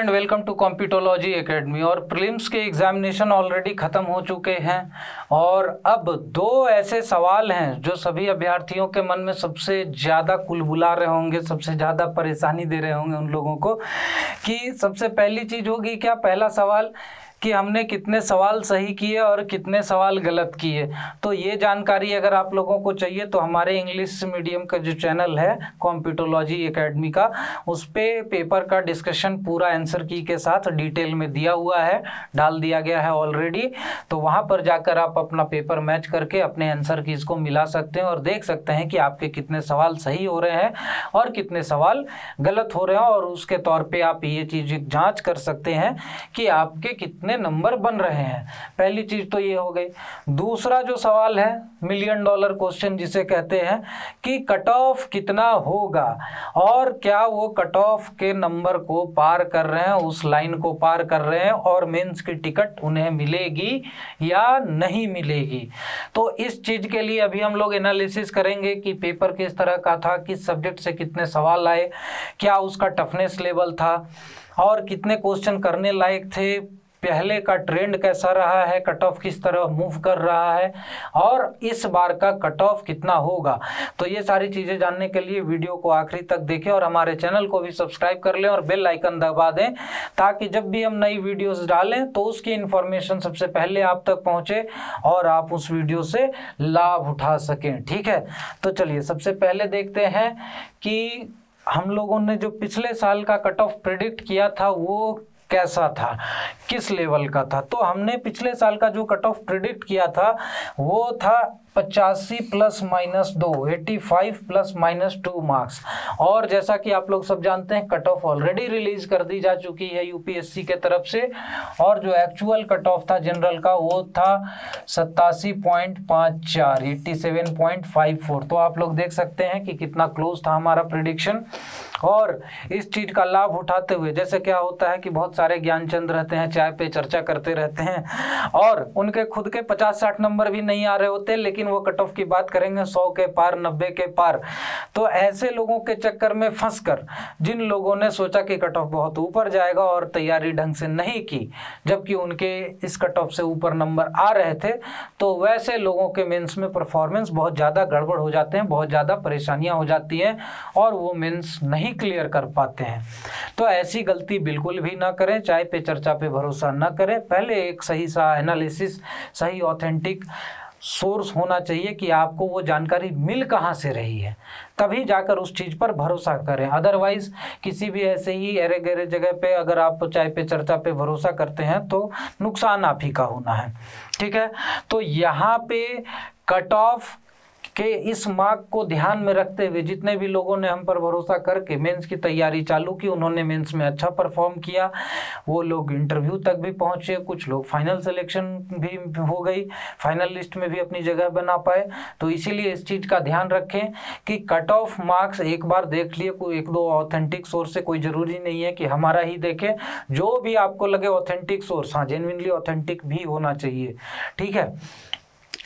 And welcome to Competology academy. और prelims के examination already ख़त्म हो चुके हैं और अब दो ऐसे सवाल हैं जो सभी अभ्यर्थियों के मन में सबसे ज़्यादा कुलबुला रहे होंगे, सबसे ज़्यादा परेशानी दे रहे होंगे उन लोगों को। कि सबसे पहली चीज़ होगी क्या, पहला सवाल कि हमने कितने सवाल सही किए और कितने सवाल गलत किए। तो ये जानकारी अगर आप लोगों को चाहिए तो हमारे इंग्लिश मीडियम का जो चैनल है कॉम्पिटोलॉजी एकेडमी का, उस पे पेपर का डिस्कशन पूरा आंसर की के साथ डिटेल में दिया हुआ है, डाल दिया गया है ऑलरेडी। तो वहाँ पर जाकर आप अपना पेपर मैच करके अपने आंसर कीज़ को मिला सकते हैं और देख सकते हैं कि आपके कितने सवाल सही हो रहे हैं और कितने सवाल गलत हो रहे हैं। और उसके तौर पे आप ये चीज़ जांच कर सकते हैं कि आपके कितने नंबर बन रहे हैं। पहली चीज तो ये हो गई। दूसरा जो सवाल है $1,000,000 क्वेश्चन जिसे कहते हैं कि कट ऑफ कितना होगा और क्या वो कट ऑफ के नंबर को पार कर रहे हैं, उस लाइन को पार कर रहे हैं और मेंस की टिकट उन्हें मिलेगी या नहीं मिलेगी। तो इस चीज के लिए अभी हम लोग एनालिसिस करेंगे कि पेपर किस तरह का था, किस सब्जेक्ट से कितने सवाल आए, क्या उसका टफनेस लेवल था और कितने क्वेश्चन करने लायक थे, पहले का ट्रेंड कैसा रहा है, कट ऑफ किस तरह मूव कर रहा है और इस बार का कट ऑफ कितना होगा। तो ये सारी चीज़ें जानने के लिए वीडियो को आखिरी तक देखें और हमारे चैनल को भी सब्सक्राइब कर लें और बेल आइकन दबा दें ताकि जब भी हम नई वीडियोस डालें तो उसकी इन्फॉर्मेशन सबसे पहले आप तक पहुंचे और आप उस वीडियो से लाभ उठा सकें। ठीक है, तो चलिए सबसे पहले देखते हैं कि हम लोगों ने जो पिछले साल का कट ऑफ प्रिडिक्ट किया था वो कैसा था, किस लेवल का था। तो हमने पिछले साल का जो कट ऑफ प्रिडिक्ट किया था वो था 85 ± 2, 85 ± 2 मार्क्स। और जैसा कि आप लोग सब जानते हैं कट ऑफ ऑलरेडी रिलीज कर दी जा चुकी है यूपीएससी के तरफ से और जो एक्चुअल कट ऑफ था जनरल का वो था 87.54, 87.54। तो आप लोग देख सकते हैं कि कितना क्लोज था हमारा प्रिडिक्शन। और इस चीज का लाभ उठाते हुए, जैसे क्या होता है कि बहुत सारे ज्ञानचंद रहते हैं, चाय पे चर्चा करते रहते हैं और उनके खुद के 50-60 नंबर भी नहीं आ रहे होते, लेकिन वो कट ऑफ की बात करेंगे 100 के पार, 90 के पार। तो ऐसे लोगों के चक्कर में फंसकर जिन लोगों ने सोचा कि कट ऑफ बहुत ऊपर जाएगा और तैयारी ढंग से नहीं की जबकि उनके इस कट ऑफ से ऊपर नंबर आ रहे थे, तो वैसे लोगों के मेंस में परफॉर्मेंस बहुत ज़्यादा गड़बड़ हो जाते हैं, बहुत ज़्यादा परेशानियां हो जाती हैं और वो मेंस नहीं क्लियर कर पाते हैं। तो ऐसी गलती बिल्कुल भी ना करें, चाय पे चर्चा पे भरोसा ना करें। पहले एक सही सा एनालिसिस, सही ऑथेंटिक सोर्स होना चाहिए कि आपको वो जानकारी मिल कहाँ से रही है, तभी जाकर उस चीज़ पर भरोसा करें। अदरवाइज किसी भी ऐसे ही अरे गहरे जगह पे अगर आप चाय पे चर्चा पे भरोसा करते हैं तो नुकसान आप ही का होना है। ठीक है, तो यहाँ पे कट ऑफ के इस मार्क को ध्यान में रखते हुए जितने भी लोगों ने हम पर भरोसा करके मेंस की तैयारी चालू की, उन्होंने मेंस में अच्छा परफॉर्म किया, वो लोग इंटरव्यू तक भी पहुंचे, कुछ लोग फाइनल सिलेक्शन भी हो गई, फाइनल लिस्ट में भी अपनी जगह बना पाए। तो इसीलिए इस चीज़ का ध्यान रखें कि कट ऑफ मार्क्स एक बार देख लिए, कोई एक दो ऑथेंटिक सोर्स से, कोई ज़रूरी नहीं है कि हमारा ही देखें, जो भी आपको लगे ऑथेंटिक सोर्स, हाँ जेन्युइनली ऑथेंटिक भी होना चाहिए। ठीक है,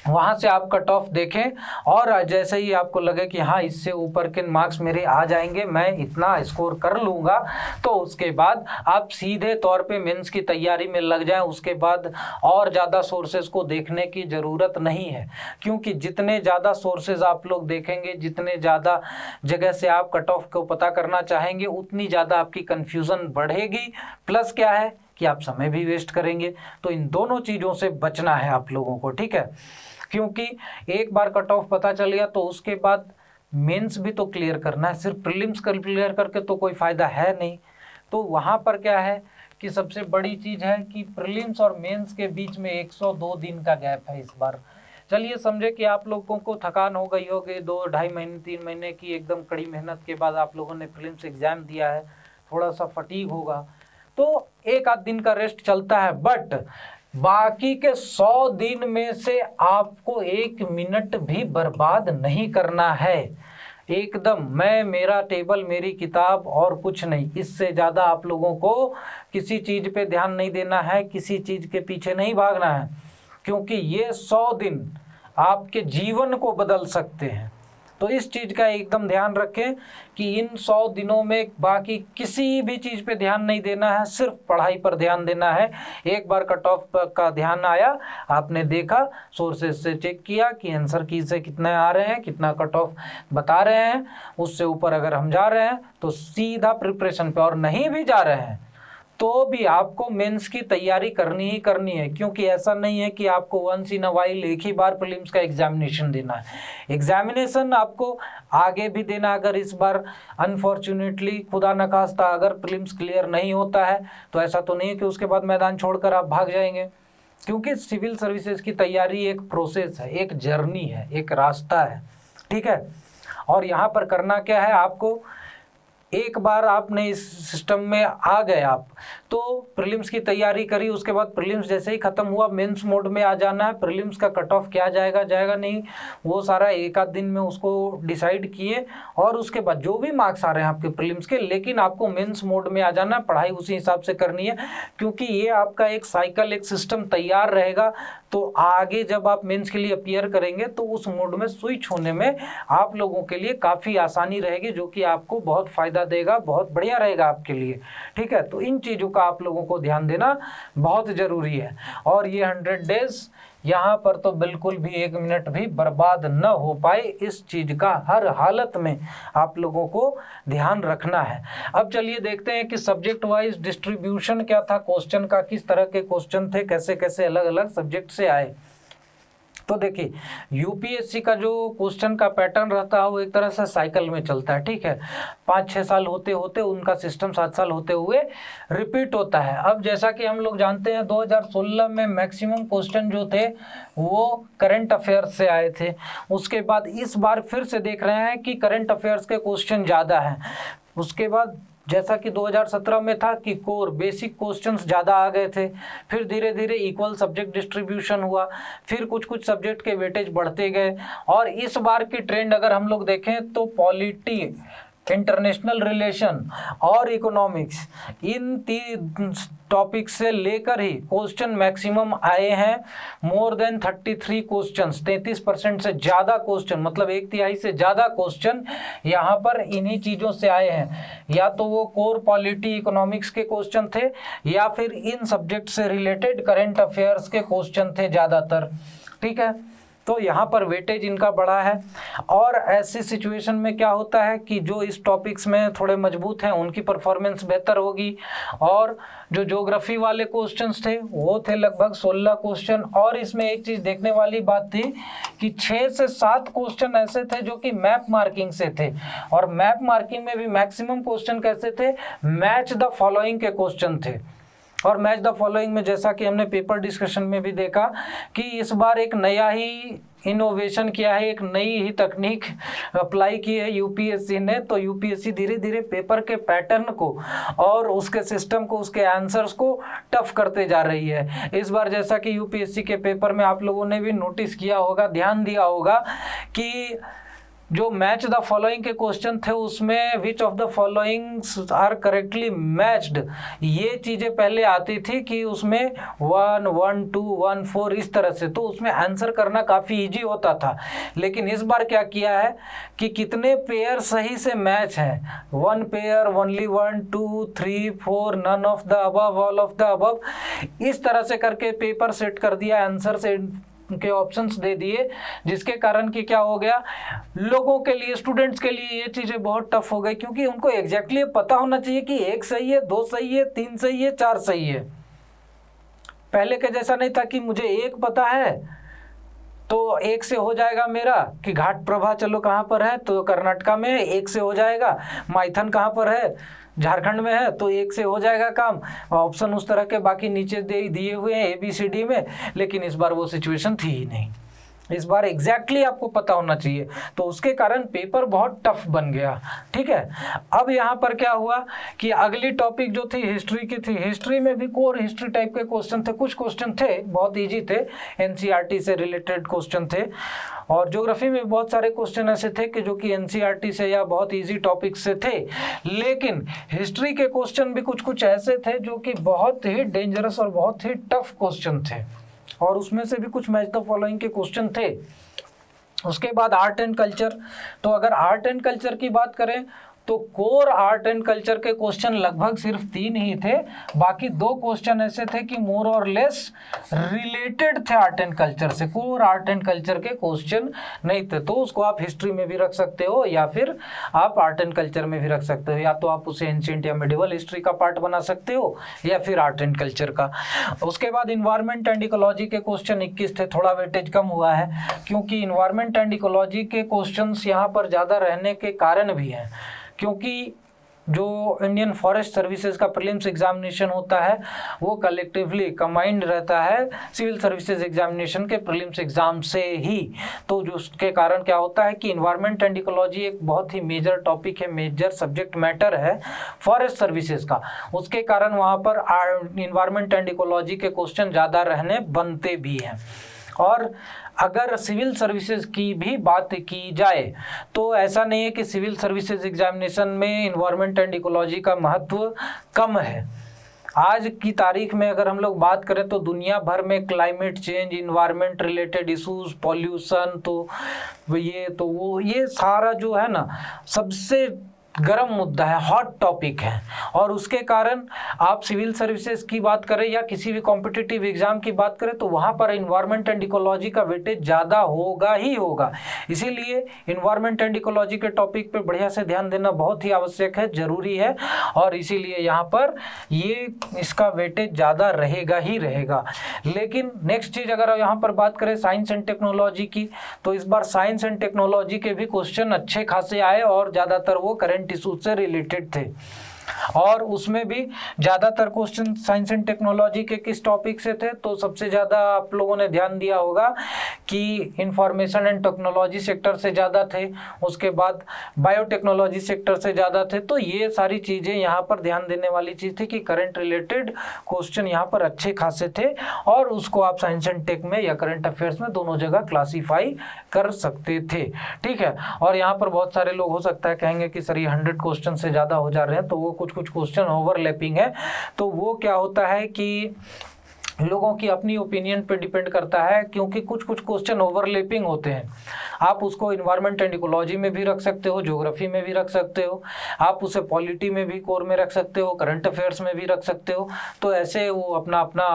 वहाँ से आप कट ऑफ देखें और जैसे ही आपको लगे कि हाँ इससे ऊपर के मार्क्स मेरे आ जाएंगे, मैं इतना स्कोर कर लूँगा, तो उसके बाद आप सीधे तौर पे मेंस की तैयारी में लग जाएं। उसके बाद और ज़्यादा सोर्सेज को देखने की ज़रूरत नहीं है, क्योंकि जितने ज़्यादा सोर्सेज आप लोग देखेंगे, जितने ज़्यादा जगह से आप कट ऑफ को पता करना चाहेंगे, उतनी ज़्यादा आपकी कन्फ्यूज़न बढ़ेगी। प्लस क्या है कि आप समय भी वेस्ट करेंगे। तो इन दोनों चीज़ों से बचना है आप लोगों को। ठीक है, क्योंकि एक बार कट ऑफ पता चल गया तो उसके बाद मेंस भी तो क्लियर करना है, सिर्फ प्रीलिम्स क्लियर करके तो कोई फ़ायदा है नहीं। तो वहाँ पर क्या है कि सबसे बड़ी चीज़ है कि प्रीलिम्स और मेंस के बीच में 102 दिन का गैप है इस बार। चलिए समझे कि आप लोगों को थकान हो गई होगी, 2-2.5 महीने 3 महीने की एकदम कड़ी मेहनत के बाद आप लोगों ने प्रीलिम्स एग्ज़ाम दिया है, थोड़ा सा फटीग होगा, तो एक आध दिन का रेस्ट चलता है। बट बाकी के 100 दिन में से आपको 1 मिनट भी बर्बाद नहीं करना है। एकदम मैं, मेरा टेबल, मेरी किताब और कुछ नहीं, इससे ज़्यादा आप लोगों को किसी चीज़ पे ध्यान नहीं देना है, किसी चीज़ के पीछे नहीं भागना है, क्योंकि ये 100 दिन आपके जीवन को बदल सकते हैं। तो इस चीज़ का एकदम ध्यान रखें कि इन 100 दिनों में बाकी किसी भी चीज़ पे ध्यान नहीं देना है, सिर्फ पढ़ाई पर ध्यान देना है। एक बार कट ऑफ का ध्यान आया, आपने देखा, सोर्सेज से चेक किया कि आंसर की से कितने आ रहे हैं, कितना कट ऑफ बता रहे हैं, उससे ऊपर अगर हम जा रहे हैं तो सीधा प्रिपरेशन पे, और नहीं भी जा रहे हैं तो भी आपको मेंस की तैयारी करनी ही करनी है, क्योंकि ऐसा नहीं है कि आपको वंस इन अ वाइल एक ही बार प्रीलिम्स का एग्जामिनेशन देना है। एग्जामिनेशन आपको आगे भी देना, अगर इस बार अनफॉर्चुनेटली खुदा न खास्ता अगर प्रीलिम्स क्लियर नहीं होता है तो ऐसा तो नहीं है कि उसके बाद मैदान छोड़कर आप भाग जाएंगे, क्योंकि सिविल सर्विसेज की तैयारी एक प्रोसेस है, एक जर्नी है, एक रास्ता है, ठीक है। और यहाँ पर करना क्या है, आपको एक बार आपने इस सिस्टम में आ गए आप, तो प्रीलिम्स की तैयारी करी, उसके बाद प्रीलिम्स जैसे ही ख़त्म हुआ मेंस मोड में आ जाना है। प्रीलिम्स का कट ऑफ क्या जाएगा जाएगा नहीं, वो सारा एक आध दिन में उसको डिसाइड किए, और उसके बाद जो भी मार्क्स आ रहे हैं आपके प्रीलिम्स के, लेकिन आपको मेंस मोड में आ जाना है, पढ़ाई उसी हिसाब से करनी है, क्योंकि ये आपका एक साइकिल, एक सिस्टम तैयार रहेगा। तो आगे जब आप मेंस के लिए अपीयर करेंगे तो उस मोड में स्विच होने में आप लोगों के लिए काफ़ी आसानी रहेगी, जो कि आपको बहुत फ़ायदा देगा, बहुत बढ़िया रहेगा आपके लिए, ठीक है। तो इन चीज़ों का आप लोगों को ध्यान देना बहुत ज़रूरी है। और ये 100 डेज यहाँ पर तो बिल्कुल भी 1 मिनट भी बर्बाद न हो पाए, इस चीज़ का हर हालत में आप लोगों को ध्यान रखना है। अब चलिए देखते हैं कि सब्जेक्ट वाइज डिस्ट्रीब्यूशन क्या था क्वेश्चन का, किस तरह के क्वेश्चन थे, कैसे कैसे अलग अलग सब्जेक्ट से आए। तो देखिए यूपीएससी का जो क्वेश्चन का पैटर्न रहता है वो एक तरह से साइकिल में चलता है, ठीक है। 5-6 साल होते होते उनका सिस्टम 7 साल होते हुए रिपीट होता है। अब जैसा कि हम लोग जानते हैं 2016 में मैक्सिमम क्वेश्चन जो थे वो करंट अफेयर्स से आए थे। उसके बाद इस बार फिर से देख रहे हैं कि करंट अफेयर्स के क्वेश्चन ज़्यादा हैं। उसके बाद जैसा कि 2017 में था कि कोर बेसिक क्वेश्चंस ज़्यादा आ गए थे, फिर धीरे धीरे इक्वल सब्जेक्ट डिस्ट्रीब्यूशन हुआ, फिर कुछ कुछ सब्जेक्ट के वेटेज बढ़ते गए। और इस बार की ट्रेंड अगर हम लोग देखें तो पॉलिटी, इंटरनेशनल रिलेशन और इकोनॉमिक्स, इन 3 टॉपिक से लेकर ही क्वेश्चन मैक्सिमम आए हैं। मोर देन 33 क्वेश्चंस, 33% से ज़्यादा क्वेश्चन, मतलब 1/3 से ज़्यादा क्वेश्चन यहाँ पर इन्हीं चीज़ों से आए हैं। या तो वो कोर पॉलिटी इकोनॉमिक्स के क्वेश्चन थे, या फिर इन सब्जेक्ट से रिलेटेड करंट अफेयर्स के क्वेश्चन थे ज़्यादातर, ठीक है। तो यहाँ पर वेटेज इनका बड़ा है। और ऐसी सिचुएशन में क्या होता है कि जो इस टॉपिक्स में थोड़े मजबूत हैं उनकी परफॉर्मेंस बेहतर होगी। और जो ज्योग्राफी वाले क्वेश्चंस थे वो थे लगभग 16 क्वेश्चन। और इसमें एक चीज़ देखने वाली बात थी कि 6 से 7 क्वेश्चन ऐसे थे जो कि मैप मार्किंग से थे। और मैप मार्किंग में भी मैक्सिमम क्वेश्चन कैसे थे, मैच द फॉलोइंग के क्वेश्चन थे। और मैच द फॉलोइंग में जैसा कि हमने पेपर डिस्कशन में भी देखा कि इस बार एक नया ही इनोवेशन किया है, एक नई ही तकनीक अप्लाई की है यूपीएससी ने। तो यूपीएससी धीरे धीरे पेपर के पैटर्न को और उसके सिस्टम को, उसके आंसर्स को टफ करते जा रही है। इस बार जैसा कि यूपीएससी के पेपर में आप लोगों ने भी नोटिस किया होगा, ध्यान दिया होगा कि जो मैच द फॉलोइंग के क्वेश्चन थे उसमें which of the followings are correctly matched, ये चीज़ें पहले आती थी कि उसमें 1, 1, 2, 1, 4 इस तरह से, तो उसमें आंसर करना काफ़ी इजी होता था। लेकिन इस बार क्या किया है कि कितने पेयर सही से मैच हैं, 1 pair, only 1, 2, 3, 4, none of the above, all of the above, इस तरह से करके पेपर सेट कर दिया, आंसर से के ऑप्शंस दे दिए, जिसके कारण कि क्या हो गया, लोगों के लिए, स्टूडेंट्स के लिए ये चीज़ें बहुत टफ हो गई, क्योंकि उनको एग्जैक्टली पता होना चाहिए कि 1 सही है, 2 सही है, 3 सही है, 4 सही है। पहले के जैसा नहीं था कि मुझे 1 पता है तो 1 से हो जाएगा मेरा, कि घाट प्रभा चलो कहाँ पर है, तो कर्नाटका में 1 से हो जाएगा, माइथन कहाँ पर है, झारखंड में है, तो 1 से हो जाएगा काम। ऑप्शन उस तरह के बाकी नीचे दिए हुए हैं ABCD में, लेकिन इस बार वो सिचुएशन थी ही नहीं। इस बार एग्जैक्टली आपको पता होना चाहिए, तो उसके कारण पेपर बहुत टफ बन गया, ठीक है। अब यहाँ पर क्या हुआ कि अगली टॉपिक जो थी हिस्ट्री की थी। हिस्ट्री में भी कोर हिस्ट्री टाइप के क्वेश्चन थे, कुछ क्वेश्चन थे बहुत इजी थे, NCERT से रिलेटेड क्वेश्चन थे। और ज्योग्राफी में बहुत सारे क्वेश्चन ऐसे थे कि जो कि NCERT से या बहुत इजी टॉपिक से थे। लेकिन हिस्ट्री के क्वेश्चन भी कुछ कुछ ऐसे थे जो कि बहुत ही डेंजरस और बहुत ही टफ क्वेश्चन थे, और उसमें से भी कुछ मैच द फॉलोइंग के क्वेश्चन थे। उसके बाद आर्ट एंड कल्चर। तो अगर आर्ट एंड कल्चर की बात करें तो कोर आर्ट एंड कल्चर के क्वेश्चन लगभग सिर्फ 3 ही थे, बाकी 2 क्वेश्चन ऐसे थे कि मोर और लेस रिलेटेड थे आर्ट एंड कल्चर से, कोर आर्ट एंड कल्चर के क्वेश्चन नहीं थे। तो उसको आप हिस्ट्री में भी रख सकते हो या फिर आप आर्ट एंड कल्चर में भी रख सकते हो, या तो आप उसे एंशिएंट या मिडिवल हिस्ट्री का पार्ट बना सकते हो या फिर आर्ट एंड कल्चर का। उसके बाद इन्वायरमेंट एंड इकोलॉजी के क्वेश्चन 21 थे, थोड़ा वेटेज कम हुआ है क्योंकि इन्वायरमेंट एंड इकोलॉजी के क्वेश्चन यहाँ पर ज़्यादा रहने के कारण भी हैं, क्योंकि जो इंडियन फॉरेस्ट सर्विसेज का प्रीलिम्स एग्जामिनेशन होता है वो कलेक्टिवली कंबाइंड रहता है सिविल सर्विसेज एग्जामिनेशन के प्रीलिम्स एग्जाम से ही। तो जो उसके कारण क्या होता है कि इन्वायरमेंट एंड इकोलॉजी एक बहुत ही मेजर टॉपिक है, मेजर सब्जेक्ट मैटर है फॉरेस्ट सर्विसेज का, उसके कारण वहाँ पर इन्वायरमेंट एंड इकोलॉजी के क्वेश्चन ज़्यादा रहने बनते भी हैं। और अगर सिविल सर्विसेज की भी बात की जाए तो ऐसा नहीं है कि सिविल सर्विसेज एग्जामिनेशन में इन्वायरमेंट एंड इकोलॉजी का महत्व कम है। आज की तारीख में अगर हम लोग बात करें तो दुनिया भर में climate change, environment related issues, pollution, तो ये सारा जो है ना सबसे गर्म मुद्दा है, हॉट टॉपिक है। और उसके कारण आप सिविल सर्विसेज की बात करें या किसी भी कॉम्पिटिटिव एग्जाम की बात करें तो वहाँ पर इन्वायरमेंट एंड इकोलॉजी का वेटेज ज़्यादा होगा ही होगा। इसीलिए इन्वायरमेंट एंड इकोलॉजी के टॉपिक पे बढ़िया से ध्यान देना बहुत ही आवश्यक है, ज़रूरी है, और इसीलिए यहाँ पर ये इसका वेटेज ज़्यादा रहेगा ही रहेगा। लेकिन नेक्स्ट चीज़ अगर यहाँ पर बात करें साइंस एंड टेक्नोलॉजी की, तो इस बार साइंस एंड टेक्नोलॉजी के भी क्वेश्चन अच्छे खासे आए और ज़्यादातर वो करेंट इशू से रिलेटेड थे। और उसमें भी ज़्यादातर क्वेश्चन साइंस एंड टेक्नोलॉजी के किस टॉपिक से थे, तो सबसे ज़्यादा आप लोगों ने ध्यान दिया होगा कि इंफॉर्मेशन एंड टेक्नोलॉजी सेक्टर से ज़्यादा थे, उसके बाद बायोटेक्नोलॉजी सेक्टर से ज़्यादा थे। तो ये सारी चीज़ें यहाँ पर ध्यान देने वाली चीज़ थी कि करंट रिलेटेड क्वेश्चन यहाँ पर अच्छे खासे थे और उसको आप साइंस एंड टेक में या करंट अफेयर्स में दोनों जगह क्लासीफाई कर सकते थे। ठीक है, और यहाँ पर बहुत सारे लोग हो सकता है कहेंगे कि सर ये 100 क्वेश्चन से ज़्यादा हो जा रहे हैं, तो वो कुछ क्वेश्चन ओवरलैपिंग है। तो वो क्या होता है कि लोगों की अपनी ओपिनियन पे डिपेंड करता है, क्योंकि कुछ क्वेश्चन ओवरलैपिंग होते हैं। आप उसको इन्वायरमेंट एंड इकोलॉजी में भी रख सकते हो, ज्योग्राफी में भी रख सकते हो, आप उसे पॉलिटी में भी कोर में रख सकते हो, करंट अफेयर्स में भी रख सकते हो। तो ऐसे वो अपना अपना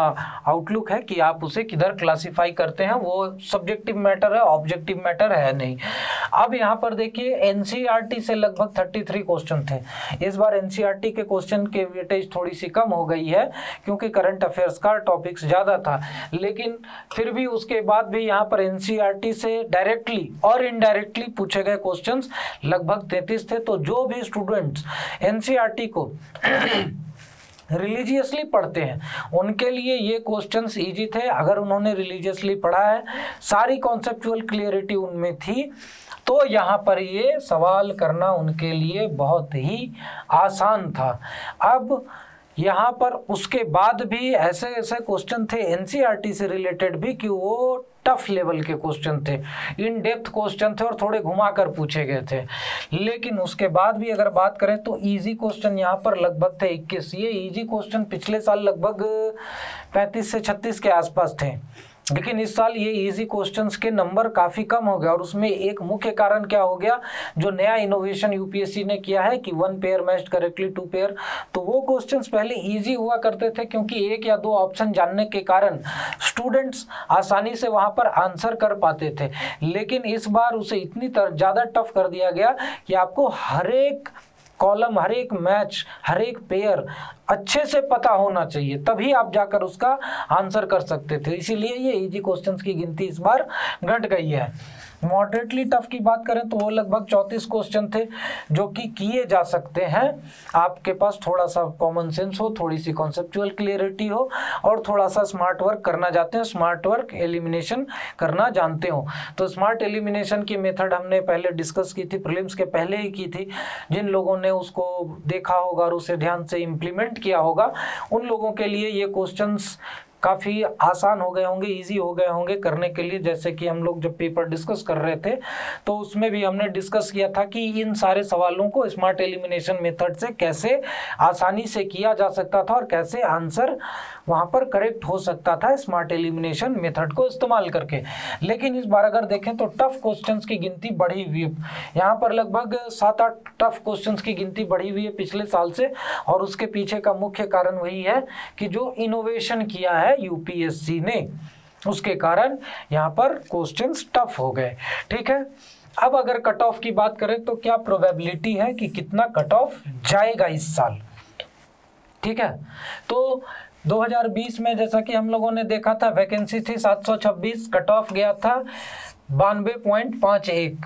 आउटलुक है कि आप उसे किधर क्लासीफाई करते हैं, वो सब्जेक्टिव मैटर है, ऑब्जेक्टिव मैटर है नहीं। अब यहाँ पर देखिए एनसीईआरटी से लगभग 33 क्वेश्चन थे। इस बार एनसीईआरटी के क्वेश्चन के वेटेज थोड़ी सी कम हो गई है क्योंकि करंट अफेयर्स का टॉपिक्स ज़्यादा था, लेकिन फिर भी उसके बाद भी यहाँ पर एनसीईआरटी से डायरेक्टली और इनडायरेक्टली पूछे गए क्वेश्चंस लगभग 33 थे। तो जो भी स्टूडेंट्स एनसीईआरटी को रिलीजियसली पढ़ते हैं उनके लिए ये क्वेश्चंस इजी थे। अगर उन्होंने रिलीजियसली पढ़ा है, सारी कॉन्सेप्चुअल क्लियरिटी उनमें थी, तो यहाँ पर ये सवाल करना उनके लिए बहुत ही आसान था। अब यहाँ पर उसके बाद भी ऐसे ऐसे क्वेश्चन थे एनसीईआरटी से रिलेटेड भी कि वो टफ लेवल के क्वेश्चन थे, इन डेप्थ क्वेश्चन थे और थोड़े घुमाकर पूछे गए थे। लेकिन उसके बाद भी अगर बात करें तो इजी क्वेश्चन यहाँ पर लगभग थे 21। ये इजी क्वेश्चन पिछले साल लगभग 35 से 36 के आसपास थे, लेकिन इस साल ये इजी क्वेश्चंस के नंबर काफ़ी कम हो गया। और उसमें एक मुख्य कारण क्या हो गया, जो नया इनोवेशन यूपीएससी ने किया है कि 1 पेयर मैच्ड करेक्टली 2 पेयर। तो वो क्वेश्चंस पहले इजी हुआ करते थे क्योंकि 1 या 2 ऑप्शन जानने के कारण स्टूडेंट्स आसानी से वहाँ पर आंसर कर पाते थे। लेकिन इस बार उसे इतनी ज़्यादा टफ कर दिया गया कि आपको हर एक कॉलम, हर एक मैच, हर एक पेयर अच्छे से पता होना चाहिए, तभी आप जाकर उसका आंसर कर सकते थे। इसीलिए ये इजी क्वेश्चंस की गिनती इस बार घट गई है। मॉडरेटली टफ की बात करें तो वो लगभग 34 क्वेश्चन थे जो कि किए जा सकते हैं। आपके पास थोड़ा सा कॉमन सेंस हो, थोड़ी सी कॉन्सेप्चुअल क्लियरिटी हो और थोड़ा सा स्मार्ट वर्क करना जानते हो, स्मार्ट वर्क एलिमिनेशन करना जानते हो। तो स्मार्ट एलिमिनेशन की मेथड हमने पहले डिस्कस की थी, प्रीलिम्स के पहले ही की थी। जिन लोगों ने उसको देखा होगा और उसे ध्यान से इम्प्लीमेंट किया होगा, उन लोगों के लिए ये क्वेश्चंस काफ़ी आसान हो गए होंगे, इजी हो गए होंगे करने के लिए। जैसे कि हम लोग जब पेपर डिस्कस कर रहे थे तो उसमें भी हमने डिस्कस किया था कि इन सारे सवालों को स्मार्ट एलिमिनेशन मेथड से कैसे आसानी से किया जा सकता था और कैसे आंसर वहाँ पर करेक्ट हो सकता था स्मार्ट एलिमिनेशन मेथड को इस्तेमाल करके। लेकिन इस बार अगर देखें तो टफ क्वेश्चंस की गिनती बढ़ी हुई है। यहाँ पर लगभग 7-8 टफ क्वेश्चंस की गिनती बढ़ी हुई है पिछले साल से, और उसके पीछे का मुख्य कारण वही है कि जो इनोवेशन किया है यूपीएससी ने, उसके कारण यहाँ पर क्वेश्चंस टफ हो गए। ठीक है, अब अगर कट ऑफ की बात करें तो क्या प्रोबेबिलिटी है कि कितना कट ऑफ जाएगा इस साल। ठीक है, तो 2020 में जैसा कि हम लोगों ने देखा था वैकेंसी थी 726, कट ऑफ गया था 92.51।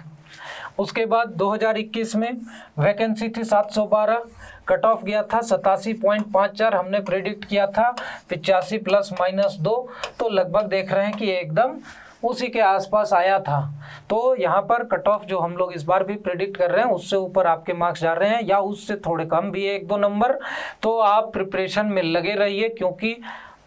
उसके बाद 2021 में वैकेंसी थी 712, कट ऑफ गया था 87.54। हमने प्रेडिक्ट किया था 85 ±2, तो लगभग देख रहे हैं कि एकदम उसी के आसपास आया था। तो यहाँ पर कट ऑफ जो हम लोग इस बार भी प्रेडिक्ट कर रहे हैं उससे ऊपर आपके मार्क्स जा रहे हैं, या उससे थोड़े कम भी है 1-2 नंबर। तो आप प्रिपरेशन में लगे रहिए, क्योंकि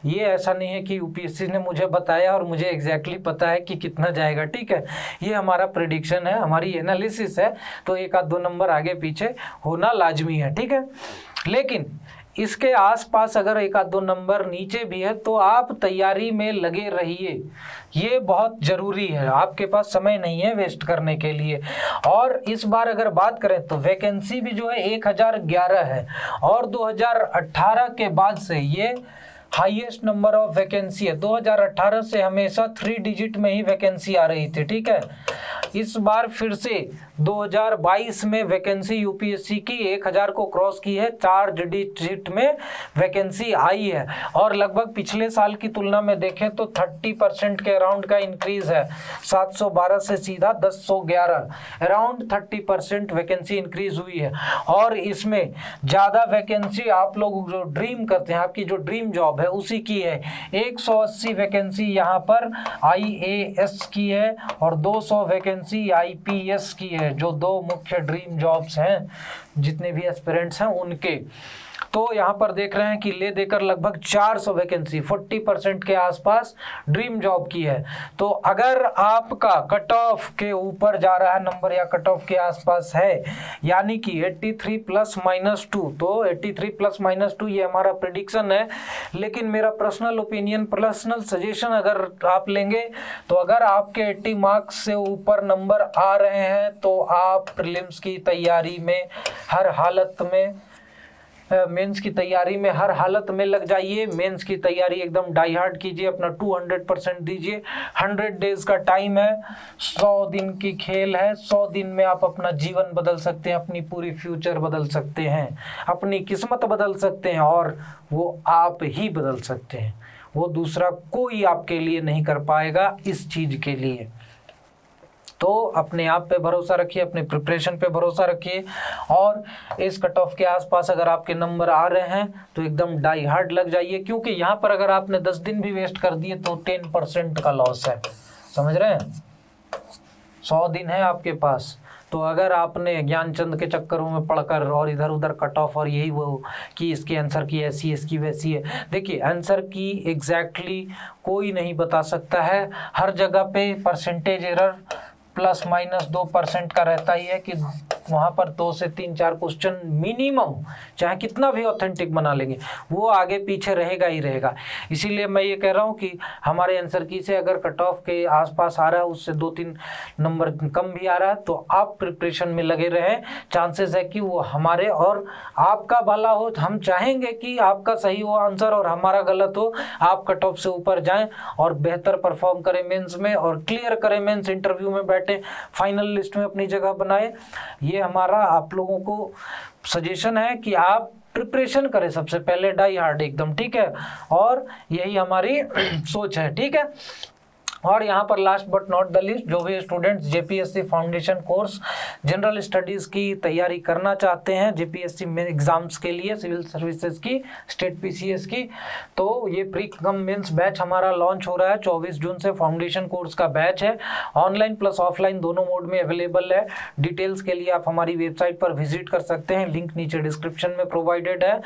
ये ऐसा नहीं है कि यूपीएससी ने मुझे बताया और मुझे एग्जैक्टली पता है कि कितना जाएगा। ठीक है, ये हमारा प्रेडिक्शन है, हमारी एनालिसिस है, तो 1-2 नंबर आगे पीछे होना लाजमी है। ठीक है, लेकिन इसके आसपास अगर 1-2 नंबर नीचे भी है तो आप तैयारी में लगे रहिए, ये बहुत ज़रूरी है। आपके पास समय नहीं है वेस्ट करने के लिए। और इस बार अगर बात करें तो वैकेंसी भी जो है 1011 है, और 2018 के बाद से ये हाईएस्ट नंबर ऑफ वैकेंसी है। 2018 से हमेशा 3 डिजिट में ही वैकेंसी आ रही थी। ठीक है, इस बार फिर से 2022 में वैकेंसी यूपीएससी की 1000 को क्रॉस की है, 4 डिजिट में वैकेंसी आई है, और लगभग पिछले साल की तुलना में देखें तो 30% के अराउंड का इंक्रीज है। 712 से सीधा 1011, अराउंड 30% वैकेंसी इंक्रीज हुई है। और इसमें ज़्यादा वैकेंसी आप लोग जो ड्रीम करते हैं, आपकी जो ड्रीम जॉब है उसी की है। 180 वैकेंसी यहाँ पर आईएएस की है, और 200 वैकेंसी आईपीएस की है, जो 2 मुख्य ड्रीम जॉब्स हैं जितने भी एस्पिरेंट्स हैं उनके। तो यहाँ पर देख रहे हैं कि ले देकर लगभग 400 वैकेंसी 40% के आसपास ड्रीम जॉब की है। तो अगर आपका कट ऑफ के ऊपर जा रहा है नंबर, या कट ऑफ के आसपास है, यानी कि 83 ±2, तो 83 ± 2 ये हमारा प्रेडिक्शन है। लेकिन मेरा पर्सनल ओपिनियन, पर्सनल सजेशन अगर आप लेंगे तो अगर आपके 80 मार्क्स से ऊपर नंबर आ रहे हैं तो आप प्रीलिम्स की तैयारी में हर हालत में, मेंस की तैयारी में हर हालत में लग जाइए। मेंस की तैयारी एकदम डाई हार्ड कीजिए, अपना 200% दीजिए। 100 डेज का टाइम है, 100 दिन की खेल है। 100 दिन में आप अपना जीवन बदल सकते हैं, अपनी पूरी फ्यूचर बदल सकते हैं, अपनी किस्मत बदल सकते हैं, और वो आप ही बदल सकते हैं। वो दूसरा कोई आपके लिए नहीं कर पाएगा इस चीज़ के लिए। तो अपने आप पे भरोसा रखिए, अपने प्रिपरेशन पे भरोसा रखिए, और इस कट ऑफ के आसपास अगर आपके नंबर आ रहे हैं तो एकदम डाई हार्ड लग जाइए, क्योंकि यहाँ पर अगर आपने 10 दिन भी वेस्ट कर दिए तो 10% का लॉस है। समझ रहे हैं? 100 दिन है आपके पास, तो अगर आपने ज्ञानचंद के चक्करों में पढ़कर और इधर उधर कट ऑफ और यही वो कि इसके आंसर की ऐसी, इसकी वैसी है। देखिए, आंसर की एग्जैक्टली कोई नहीं बता सकता है। हर जगह पे परसेंटेज एरर ±2% का रहता ही है, कि वहाँ पर 2 से 3-4 क्वेश्चन मिनिमम, चाहे कितना भी ऑथेंटिक बना लेंगे, वो आगे पीछे रहेगा ही रहेगा। इसीलिए मैं ये कह रहा हूँ कि हमारे आंसर की से अगर कट ऑफ के आसपास आ रहा है, उससे 2-3 नंबर कम भी आ रहा है, तो आप प्रिपरेशन में लगे रहें। चांसेस है कि वो हमारे और आपका भला हो। हम चाहेंगे कि आपका सही हो आंसर और हमारा गलत हो। आप कट ऑफ से ऊपर जाएं और बेहतर परफॉर्म करें मेंस में, और क्लियर करें मेंस इंटरव्यू में बैठे, फाइनल लिस्ट में अपनी जगह बनाए। ये हमारा आप लोगों को सजेशन है कि आप प्रिपरेशन करें सबसे पहले डाई हार्ड एकदम। ठीक है, और यही हमारी सोच है। ठीक है, और यहाँ पर last but not the least, जो भी students JPSC foundation course general studies की तैयारी करना चाहते हैं जेपीएससी में एग्जाम्स के लिए, सिविल सर्विसेज की, स्टेट पीसीएस की, तो ये प्री कम मेंस बैच हमारा लॉन्च हो रहा है 24 जून से। फाउंडेशन कोर्स का बैच है, ऑनलाइन प्लस ऑफलाइन दोनों मोड में अवेलेबल है। डिटेल्स के लिए आप हमारी वेबसाइट पर विजिट कर सकते हैं, लिंक नीचे डिस्क्रिप्शन में प्रोवाइडेड है।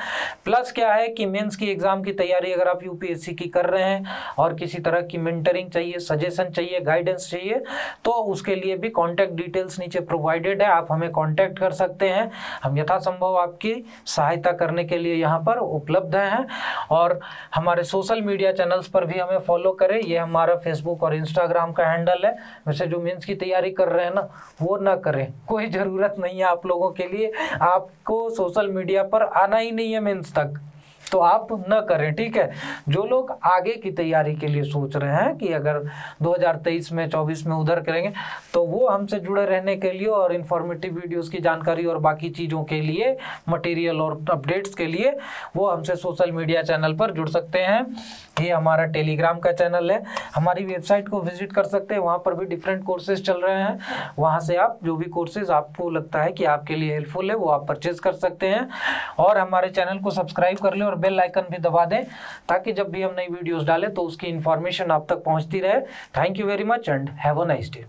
प्लस क्या है कि मेंस की एग्जाम की तैयारी अगर आप यूपीएससी की कर रहे हैं और किसी तरह की मेंटरिंग चाहिए, सजेशन चाहिए, गाइडेंस चाहिए, तो उसके लिए भी कॉन्टैक्ट डिटेल्स नीचे प्रोवाइडेड है, आप हमें कॉन्टैक्ट कर सकते हैं। हम यथासंभव आपकी सहायता करने के लिए यहाँ पर उपलब्ध हैं। और हमारे सोशल मीडिया चैनल्स पर भी हमें फॉलो करें, ये हमारा फेसबुक और इंस्टाग्राम का हैंडल है। वैसे जो मेंस की तैयारी कर रहे हैं ना, वो ना करें, कोई ज़रूरत नहीं है आप लोगों के लिए, आपको सोशल मीडिया पर आना ही नहीं है मेंस तक, तो आप न करें, ठीक है। जो लोग आगे की तैयारी के लिए सोच रहे हैं कि अगर 2023 में 24 में उधर करेंगे, तो वो हमसे जुड़े रहने के लिए और इन्फॉर्मेटिव वीडियोस की जानकारी और बाकी चीज़ों के लिए, मटेरियल और अपडेट्स के लिए वो हमसे सोशल मीडिया चैनल पर जुड़ सकते हैं। ये हमारा टेलीग्राम का चैनल है, हमारी वेबसाइट को विजिट कर सकते हैं, वहाँ पर भी डिफरेंट कोर्सेज चल रहे हैं, वहाँ से आप जो भी कोर्सेज आपको लगता है कि आपके लिए हेल्पफुल है वो आप परचेज कर सकते हैं। और हमारे चैनल को सब्सक्राइब कर लें और बेल आइकन भी दबा दें, ताकि जब भी हम नई वीडियोस डालें तो उसकी इन्फॉर्मेशन आप तक पहुंचती रहे। Thank you very much and have a nice day.